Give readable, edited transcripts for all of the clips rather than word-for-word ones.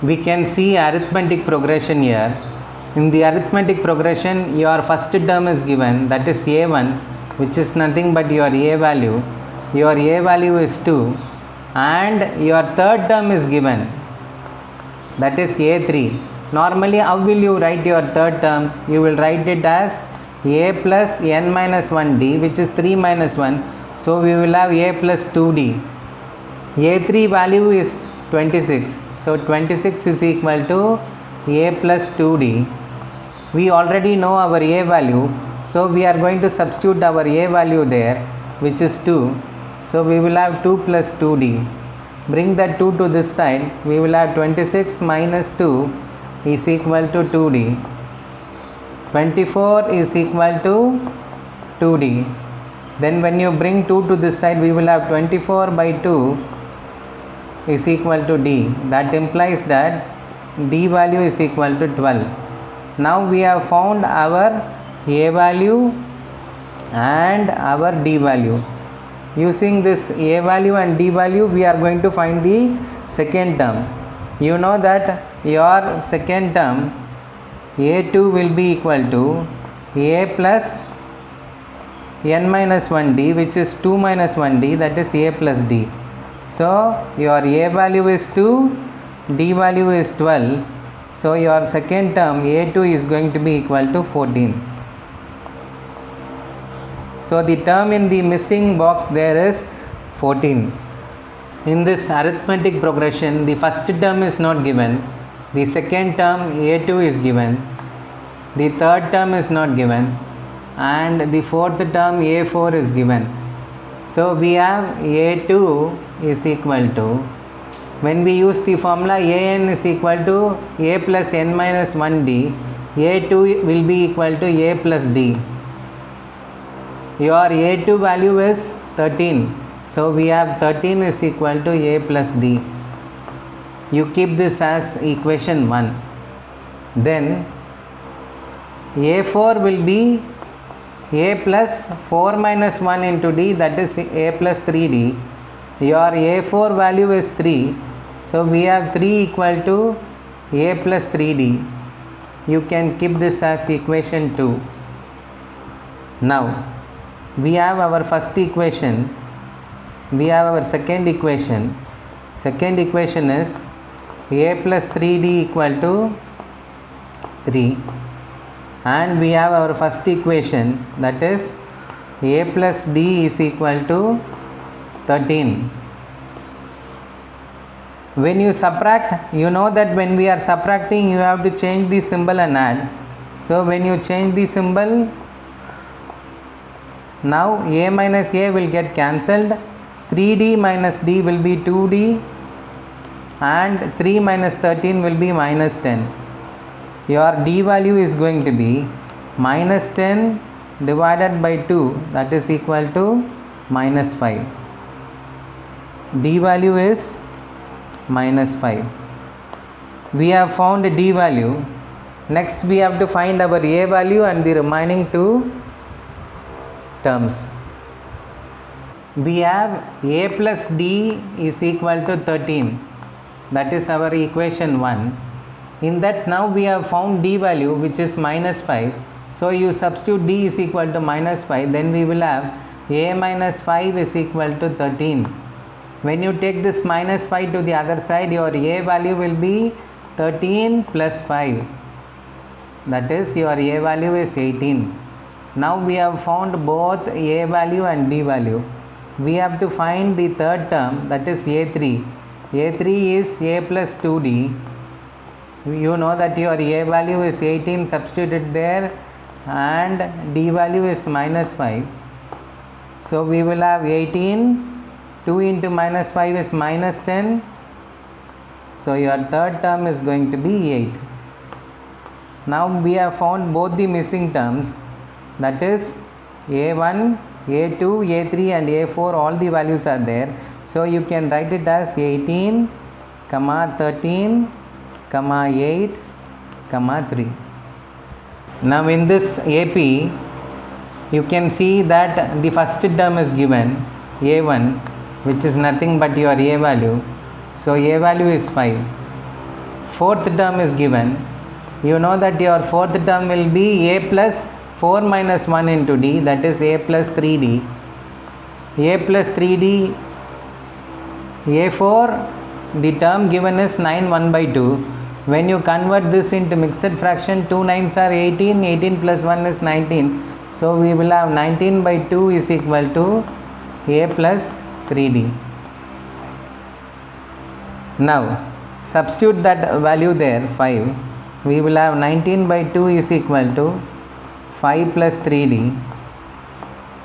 We can see arithmetic progression here. In the arithmetic progression, your first term is given, that is a1, which is nothing but your a value. Your a value is 2, and your third term is given, that is a3. Normally, how will you write your third term? You will write it as a plus n minus 1d, which is 3 minus 1. So we will have a plus 2d. a3 value is 26. So 26 is equal to a plus 2d. We already know our a value, so we are going to substitute our a value there, which is 2. So we will have 2 plus 2d. Bring that 2 to this side, we will have 26 minus 2 is equal to 2d. 24 is equal to 2d. Then when you bring 2 to this side, we will have 24 by 2 is equal to d. That implies that d value is equal to 12. Now we have found our a value and our d value. Using this a value and d value, we are going to find the second term. You know that your second term a2 will be equal to a plus n minus 1d, which is 2 minus 1d, that is a plus d. So your a value is 2, d value is 12. So your second term a2 is going to be equal to 14. So the term in the missing box there is 14. In this arithmetic progression, the first term is not given, the second term a2 is given, the third term is not given, and the fourth term a4 is given. So we have a2 is equal to, when we use the formula an is equal to a plus n minus 1d, a2 will be equal to a plus d. Your a2 value is 13. So we have 13 is equal to a plus d. You keep this as equation 1. Then a4 will be a plus 4 minus 1 into d, that is a plus 3d. Your a4 value is 3. So we have 3 equal to a plus 3d. You can keep this as equation 2. Now we have our first equation. We have our second equation. Second equation is a plus 3d equal to 3. And we have our first equation, that is a plus d is equal to 13. When you subtract, you know that when we are subtracting, you have to change the symbol and add. So when you change the symbol, now a minus a will get cancelled, 3d minus d will be 2d, and 3 minus 13 will be minus 10. Your d value is going to be minus 10 divided by 2, that is equal to minus 5. D value is minus 5. We have found d value. Next we have to find our a value and the remaining two terms. We have a plus d is equal to 13. That is our equation 1. In that, now we have found d value, which is minus 5. So you substitute d is equal to minus 5, then we will have a minus 5 is equal to 13. When you take this minus 5 to the other side, your a value will be 13 plus 5. That is, your a value is 18. Now we have found both a value and d value. We have to find the third term, that is a3. a3 is a plus 2d. You know that your a value is 18, substituted there, and d value is minus 5. So we will have 18, 2 into minus 5 is minus 10. So your third term is going to be 8. Now we have found both the missing terms, that is a1, a2, a3 and a4, all the values are there. So you can write it as 18, 13, 8, 3. Now in this AP, you can see that the first term is given, a1, which is nothing but your a value. So a value is 5. fourth term is given. You know that your fourth term will be a plus 4 minus 1 into d, that is a plus 3d. A plus 3d, a4, the term given is 9 1 by 2. When you convert this into mixed fraction, 2 9s are 18, 18 plus 1 is 19. So we will have 19 by 2 is equal to a plus 3d. Now substitute that value there, 5. We will have 19 by 2 is equal to 5 plus 3d.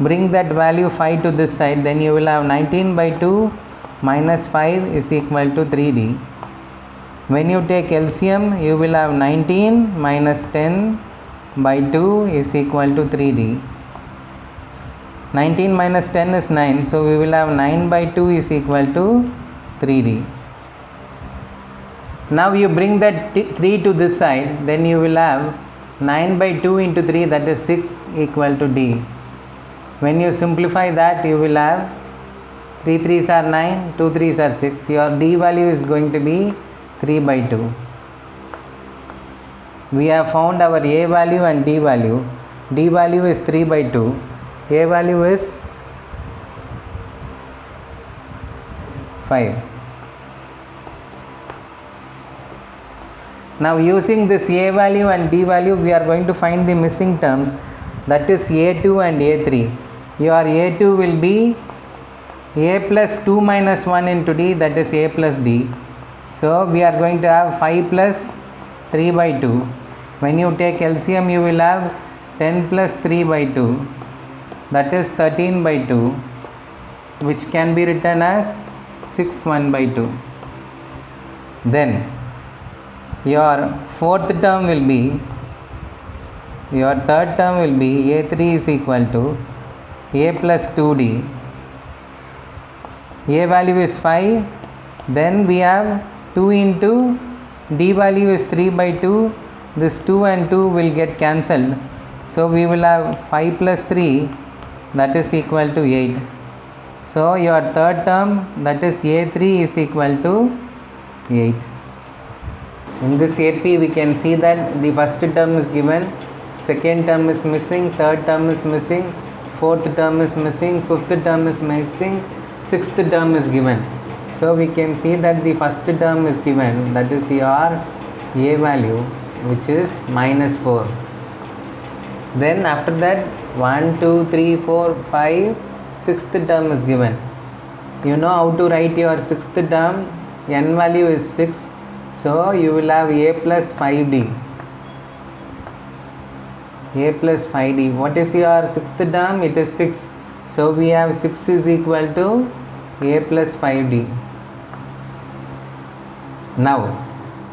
Bring that value 5 to this side, then you will have 19 by 2 minus 5 is equal to 3d. When you take LCM, you will have 19 minus 10 by 2 is equal to 3d. 19 minus 10 is 9, so we will have 9 by 2 is equal to 3d. Now you bring that 3 to this side, then you will have 9 by 2 into 3, that is 6 equal to d. When you simplify that, you will have 3 3s are 9, 2 3s are 6. Your d value is going to be 3 by 2. We have found our a value and d value. D value is 3 by 2. A value is 5. Now using this a value and d value, we are going to find the missing terms, that is a2 and a3. Your a2 will be a plus 2 minus 1 into d, that is a plus d. So we are going to have 5 plus 3 by 2. When you take LCM, you will have 10 plus 3 by 2, that is 13 by 2, which can be written as 6 1 by 2. Then your fourth term will be, your third term will be a3 is equal to a plus 2d. A value is 5, then we have 2 into d value is 3 by 2. This 2 and 2 will get cancelled, so we will have 5 plus 3, that is equal to 8. So your third term, that is a3 is equal to 8. In this AP we can see that the first term is given, second term is missing, third term is missing, fourth term is missing, fifth term is missing, sixth term is given. So we can see that the first term is given, that is your a value, which is minus 4. Then after that 1 2 3 4 5, sixth term is given. You know how to write your sixth term, n value is 6. So you will have a plus 5d. A plus 5d. What is your sixth term? It is 6. So we have 6 is equal to a plus 5d. Now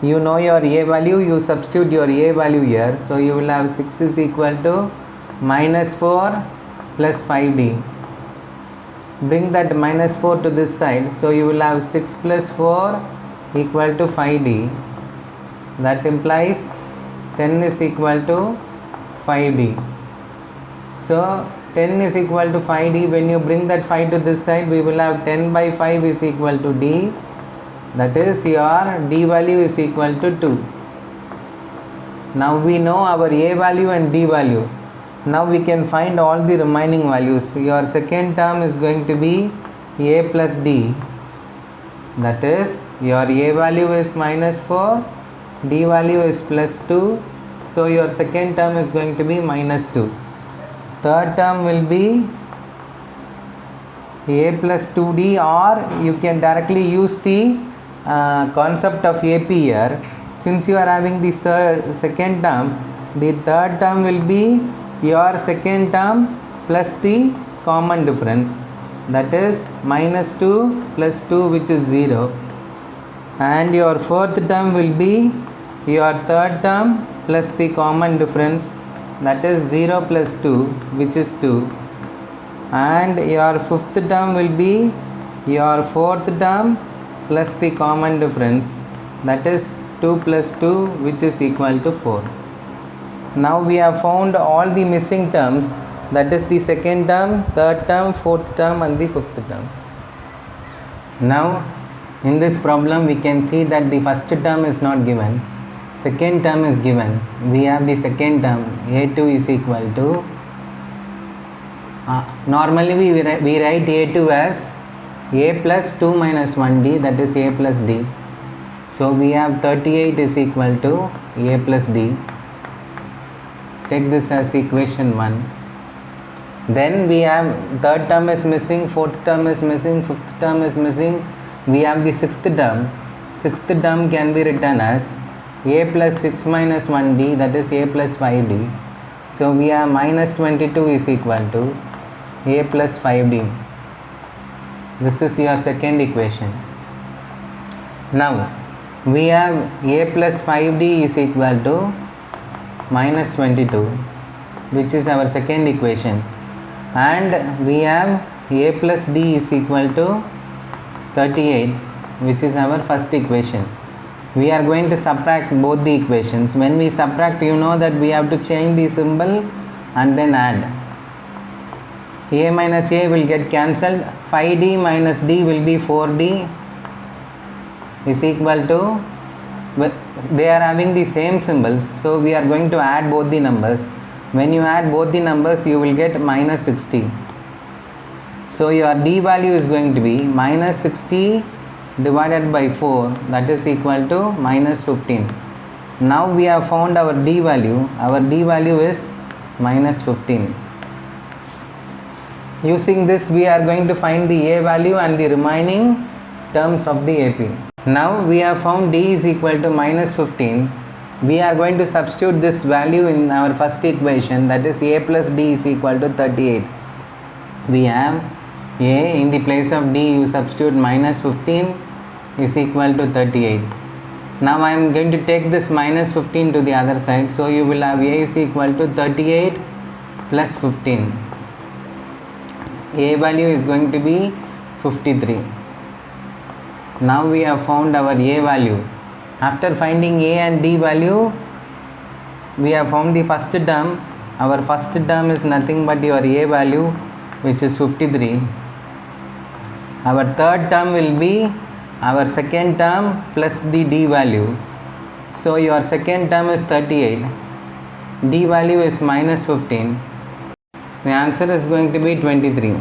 you know your a value, you substitute your a value here. So you will have 6 is equal to minus 4 plus 5d. Bring that minus 4 to this side. So you will have 6 plus 4 equal to 5d. That implies 10 is equal to 5d. So 10 is equal to 5d. When you bring that 5 to this side, we will have 10 by 5 is equal to d. That is your d value is equal to 2. Now we know our a value and d value. Now we can find all the remaining values. Your second term is going to be a plus d. That is your a value is minus 4, d value is plus 2. So your second term is going to be minus 2. Third term will be a plus 2d, or you can directly use the concept of AP here. Since you are having the second term, the third term will be your second term plus the common difference, that is minus 2 plus 2, which is 0. And your fourth term will be your third term plus the common difference, that is 0 plus 2, which is 2. And your fifth term will be your fourth term plus the common difference, that is 2 plus 2, which is equal to 4. Now we have found all the missing terms, that is the second term, third term, fourth term and the fifth term. Now In this problem we can see that the first term is not given, second term is given. We have the second term, a2 is equal to normally we write a2 as a plus 2 minus 1d, that is a plus d. So we have 38 is equal to a plus d. Take this as equation 1. Then we have third term is missing, fourth term is missing, fifth term is missing. We have the sixth term. Sixth term can be written as a plus 6 minus 1d, that is a plus 5d. So we have minus 22 is equal to a plus 5d. This is your second equation. Now we have a plus 5d is equal to minus 22, which is our second equation, and we have a plus d is equal to 38, which is our first equation. We are going to subtract both the equations. When we subtract, you know that we have to change the symbol and then add. A minus a will get cancelled. 5d minus d will be 4d is equal to, they are having the same symbols, so we are going to add both the numbers. When you add both the numbers, you will get minus 60. So your d value is going to be minus 60 divided by 4, that is equal to minus 15. Now we have found our d value. Our d value is minus 15. Using this, we are going to find the a value and the remaining terms of the AP. Now we have found d is equal to minus 15. We are going to substitute this value in our first equation, that is a plus d is equal to 38. We have a, in the place of d you substitute minus 15 is equal to 38. Now I am going to take this minus 15 to the other side, so you will have a is equal to 38 plus 15. A value is going to be 53. Now we have found our a value. After finding a and d value, we have found the first term. Our first term is nothing but your a value, which is 53. Our third term will be our second term plus the d value. So your second term is 38. D value is minus 15. The answer is going to be 23.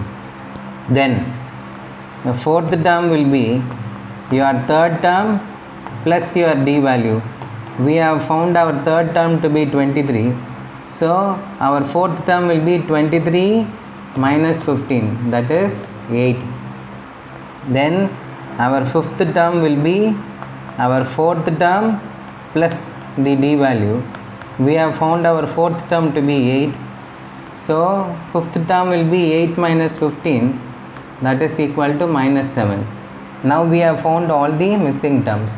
Then the fourth term will be your third term plus your d value. We have found our third term to be 23. So our fourth term will be 23 minus 15, that is 8. Then our fifth term will be our fourth term plus the d value. We have found our fourth term to be 8. So fifth term will be 8 minus 15, that is equal to minus 7. Now we have found all the missing terms.